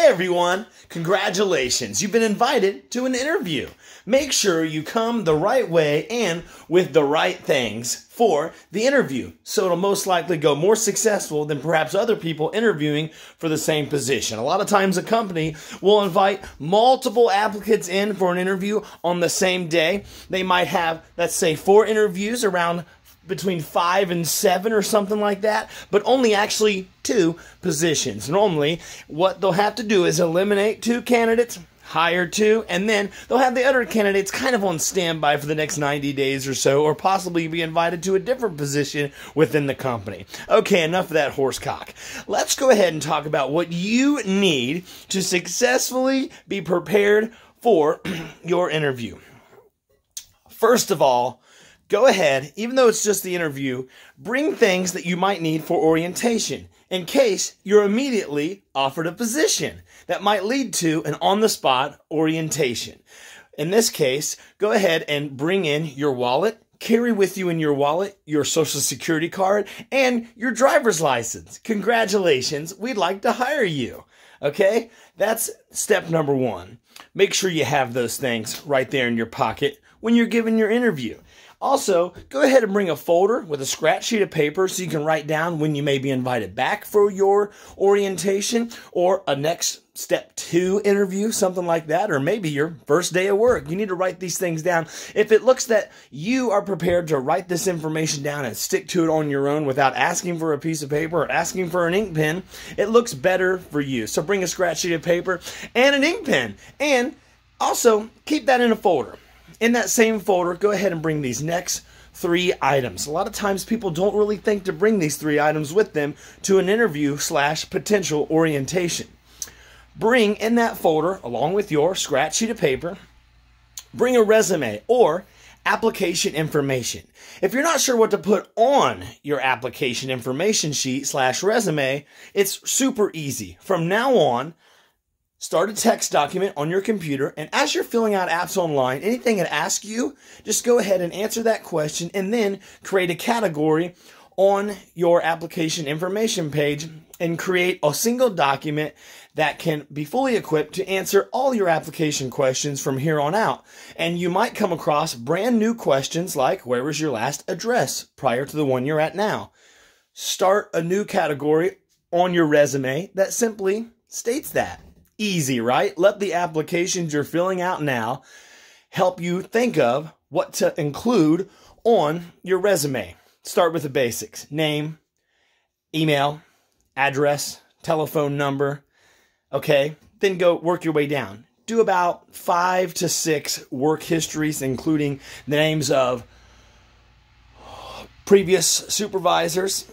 Hey everyone, congratulations, you've been invited to an interview. Make sure you come the right way and with the right things for the interview, so it'll most likely go more successful than perhaps other people interviewing for the same position. A lot of times a company will invite multiple applicants in for an interview on the same day. They might have, let's say, 4 interviews around between 5 and 7 or something like that, but only actually 2 positions. Normally, what they'll have to do is eliminate 2 candidates, hire 2, and then they'll have the other candidates kind of on standby for the next 90 days or so, or possibly be invited to a different position within the company. Okay, enough of that horsecock. Let's go ahead and talk about what you need to successfully be prepared for your interview. First of all, go ahead, even though it's just the interview, bring things that you might need for orientation in case you're immediately offered a position that might lead to an on-the-spot orientation. In this case, go ahead and bring in your wallet, carry with you in your wallet your social security card, and your driver's license. Congratulations, we'd like to hire you. Okay, that's step number 1. Make sure you have those things right there in your pocket when you're giving your interview. Also, go ahead and bring a folder with a scratch sheet of paper so you can write down when you may be invited back for your orientation or a next step 2 interview, something like that, or maybe your first day of work. You need to write these things down. If it looks that you are prepared to write this information down and stick to it on your own without asking for a piece of paper or asking for an ink pen, it looks better for you. So bring a scratch sheet of paper and an ink pen, and also keep that in a folder. In that same folder, go ahead and bring these next 3 items. A lot of times people don't really think to bring these 3 items with them to an interview / potential orientation. Bring in that folder, along with your scratch sheet of paper, bring a resume or application information. If you're not sure what to put on your application information sheet / resume, it's super easy. From now on, start a text document on your computer, and as you're filling out apps online, anything it asks you, just go ahead and answer that question and then create a category on your application information page and create a single document that can be fully equipped to answer all your application questions from here on out. And you might come across brand new questions like, where was your last address prior to the one you're at now? Start a new category on your resume that simply states that. Easy, right? Let the applications you're filling out now help you think of what to include on your resume. Start with the basics: name, email, address, telephone number. Okay, then go work your way down. Do about 5 to 6 work histories, including the names of previous supervisors.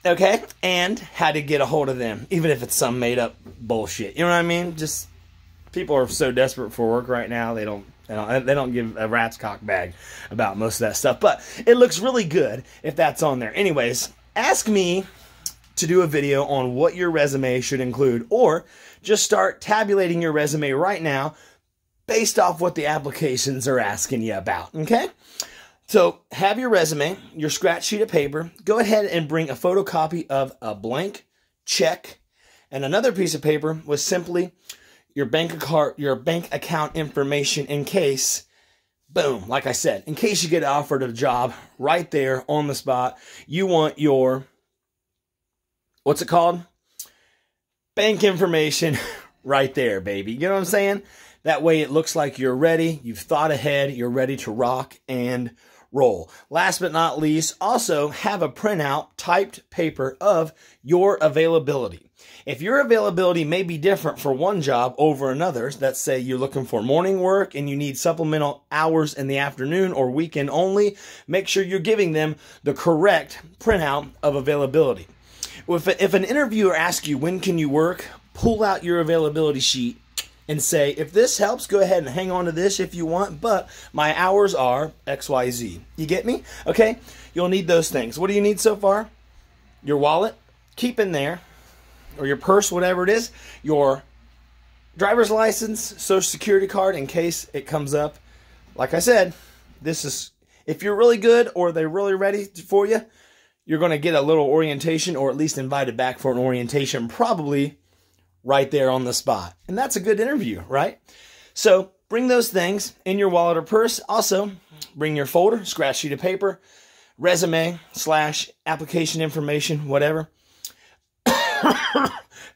Okay, and how to get a hold of them, even if it's some made-up bullshit. You know what I mean? Just people are so desperate for work right now, they don't give a rat's cock bag about most of that stuff. But it looks really good if that's on there. Anyways, ask me to do a video on what your resume should include, or just start tabulating your resume right now based off what the applications are asking you about. Okay? So have your resume, your scratch sheet of paper. Go ahead and bring a photocopy of a blank check and another piece of paper with simply your bank account information in case, boom, like I said, in case you get offered a job right there on the spot. You want your, what's it called? Bank information right there, baby. You know what I'm saying? That way it looks like you're ready. You've thought ahead. You're ready to rock and roll. Last but not least, also have a printout typed paper of your availability. If your availability may be different for one job over another, let's say you're looking for morning work and you need supplemental hours in the afternoon or weekend only, make sure you're giving them the correct printout of availability. If an interviewer asks you, when can you work, pull out your availability sheet and say, if this helps, go ahead and hang on to this if you want, but my hours are XYZ. You get me? Okay? You'll need those things. What do you need so far? Your wallet, keep in there, or your purse, whatever it is, your driver's license, social security card in case it comes up. Like I said, this is, if you're really good or they're really ready for you, you're going to get a little orientation or at least invited back for an orientation probably right there on the spot. And that's a good interview, right? So bring those things in your wallet or purse. Also, bring your folder, scratch sheet of paper, resume / application information, whatever,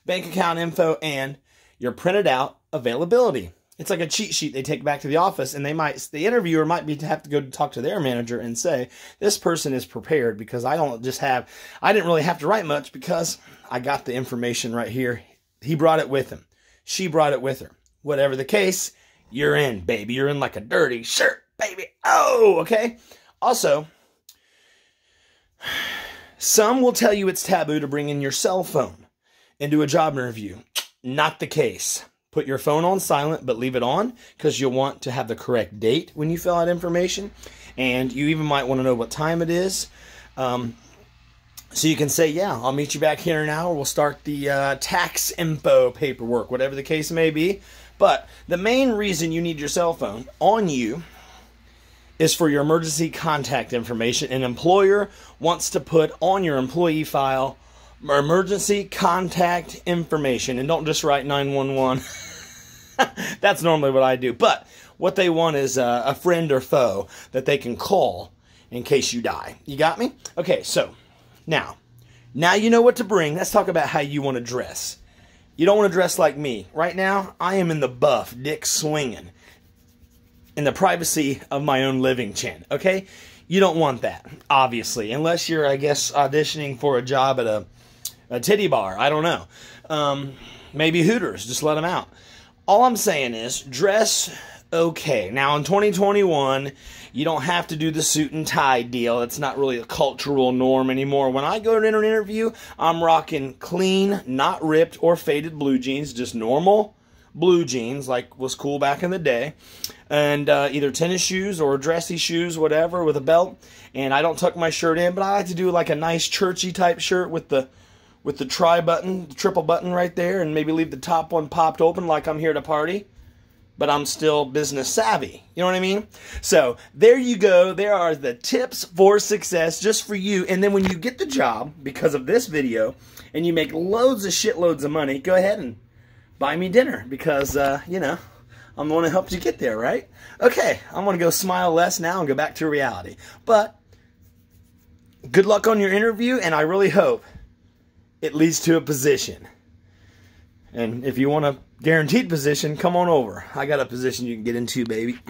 bank account info, and your printed out availability. It's like a cheat sheet they take back to the office, and the interviewer might have to go talk to their manager and say, this person is prepared because I didn't really have to write much because I got the information right here. He brought it with him. She brought it with her. Whatever the case, you're in, baby. You're in like a dirty shirt, baby. Oh, okay. Also, some will tell you it's taboo to bring in your cell phone into a job interview. Not the case. Put your phone on silent, but leave it on because you'll want to have the correct date when you fill out information. And you even might want to know what time it is. So you can say, yeah, I'll meet you back here in an hour. We'll start the tax info paperwork, whatever the case may be. But the main reason you need your cell phone on you is for your emergency contact information. An employer wants to put on your employee file emergency contact information, and don't just write 911. That's normally what I do. But what they want is a friend or foe that they can call in case you die. You got me? Okay, so now you know what to bring. Let's talk about how you want to dress. You don't want to dress like me. Right now, I am in the buff, dick swinging, in the privacy of my own living chin, okay? You don't want that, obviously, unless you're, I guess, auditioning for a job at a titty bar. I don't know. Maybe Hooters. Just let them out. All I'm saying is dress okay. Now, in 2021, you don't have to do the suit and tie deal. It's not really a cultural norm anymore. When I go to an interview, I'm rocking clean, not ripped or faded blue jeans, just normal blue jeans like was cool back in the day. And either tennis shoes or dressy shoes, whatever, with a belt. And I don't tuck my shirt in, but I like to do like a nice churchy type shirt with the tri-button, the triple button right there, and maybe leave the top one popped open like I'm here to party, but I'm still business savvy. You know what I mean? So there you go. There are the tips for success just for you. And then when you get the job because of this video and you make loads of shitloads of money, go ahead and buy me dinner because, you know, I'm the one who helped you get there, right? Okay, I'm going to go smile less now and go back to reality. But good luck on your interview, and I really hope it leads to a position. And if you want a guaranteed position, come on over. I got a position you can get into, baby.